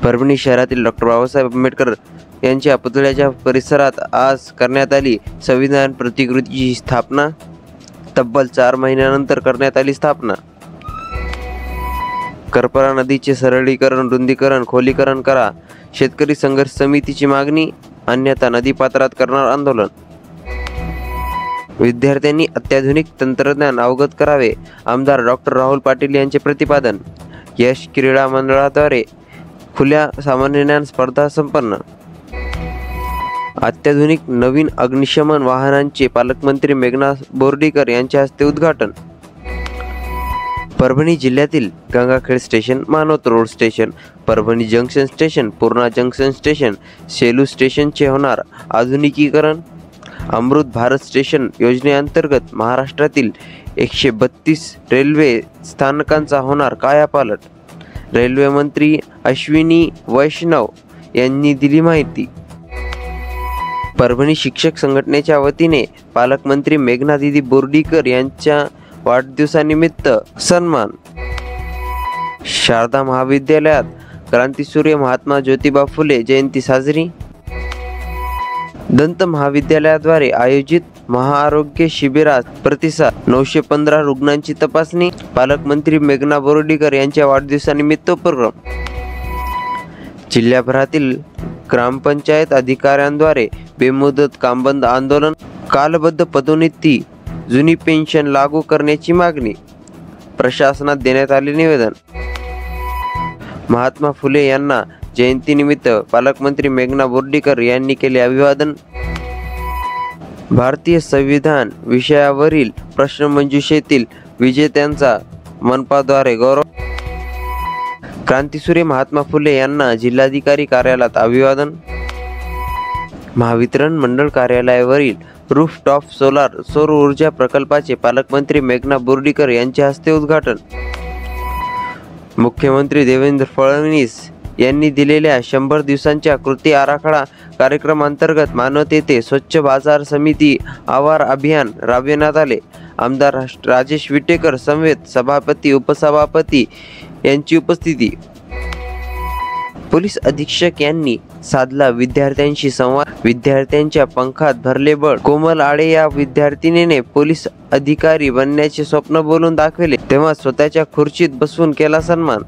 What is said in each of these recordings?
परभणी शहरातील डॉक्टर बाबासाहेब आंबेडकर यांच्या पुतळ्याच्या परिसरात आज करण्यात आली संविधान प्रतिकृतीची स्थापना। तब्बल 4 महिन्यानंतर करण्यात आली स्थापना। करपरा नदीचे सरळीकरण, रुंदीकरण, खोलीकरण करा, शेतकरी संघर्ष समितीची मागणी, अन्यथा नदी पात्रात करणार आंदोलन। विद्यार्थ्यांनी अत्याधुनिक तंत्रज्ञान अवगत करावे, आमदार डॉक्टर राहुल पाटील यांचे प्रतिपादन। यश क्रीडा मंडळाद्वारे खुल्या सामान्य ज्ञान स्पर्धा संपन्न। अत्याधुनिक नवीन अग्निशमन वाहनांचे पालकमंत्री मेघना बोर्डीकर यांच्या हस्ते उद्घाटन। परभणी जिल्ह्यातील Gangakhed station, Manwat road station, Parbhani junction station, Purna junction station, Selu स्टेशनचे होणार आधुनिकीकरण। अमृत भारत स्टेशन योजनेअंतर्गत महाराष्ट्रातील 132 रेल्वे स्थानकांचा होणार कायापालट। रेल्वे मंत्री अश्विनी वैष्णव यांनी दिली माहिती। परभणी शिक्षक संघटनेच्या वतीने पालकमंत्री मेघना दीदी बोर्डीकर यांच्या वाढदिवसानिमित्त सन्मान। शारदा महाविद्यालयात क्रांतीसूर्य महात्मा ज्योतिबा फुले जयंती साजरी। दंत महाविद्यालयाद्वारे आयोजित महाआरोग्य शिबिरात प्रतिसाद, 915 रुग्णांची तपासणी। पालकमंत्री मेघना बोर्डीकर यांच्या वाढदिवसानिमित्त उपक्रम। जिल्ह्याभरातील ग्रामपंचायत अधिकाऱ्यांद्वारे बेमुदत कामबंद आंदोलन। कालबद्ध पदोन्नती, जुनी पेन्शन लागू करण्याची मागणी। प्रशासनात देण्यात आले निवेदन। महात्मा फुले यांना जयंतीनिमित्त पालकमंत्री मेघना बोर्डीकर यांनी केले अभिवादन। भारतीय संविधान विषयावरील प्रश्नमंजुषेतील विजेत्यांचा मनपाद्वारे गौरव। क्रांतीसूर्य महात्मा फुले यांना जिल्हाधिकारी कार्यालयात अभिवादन। महावितरण मंडळ कार्यालयावरील रूफटॉप सोलार सौर ऊर्जा प्रकल्पाचे पालकमंत्री मेघना बोर्डीकर यांच्या हस्ते उद्घाटन। मुख्यमंत्री देवेंद्र फडणवीस यांनी दिलेल्या 100 दिवसांच्या कृती आराखडा कार्यक्रमांतर्गत मानवत येथे स्वच्छ बाजार समिती आवार अभियान राबविण्यात आले। आमदार राजेश विटेकर समवेत सभापती, उपसभापती यांची उपस्थिती। पोलीस अधीक्षक यांनी साधला विद्यार्थ्यांशी संवाद। विद्यार्थ्यांच्या पंखात भरले बळ। कोमल आडे या विद्यार्थिनीने पोलीस अधिकारी बनण्याचे स्वप्न बोलून दाखवले, तेव्हा स्वतःच्या खुर्चीत बसून केला सन्मान।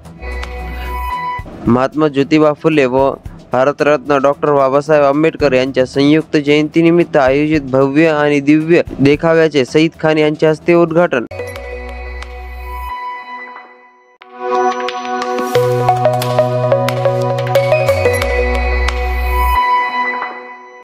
महात्मा ज्योतिबा फुले व भारतरत्न डॉक्टर बाबासाहेब आंबेडकर यांच्या संयुक्त जयंतीनिमित्त आयोजित भव्य आणि दिव्य देखाव्याचे सईद खान यांच्या हस्ते उद्घाटन।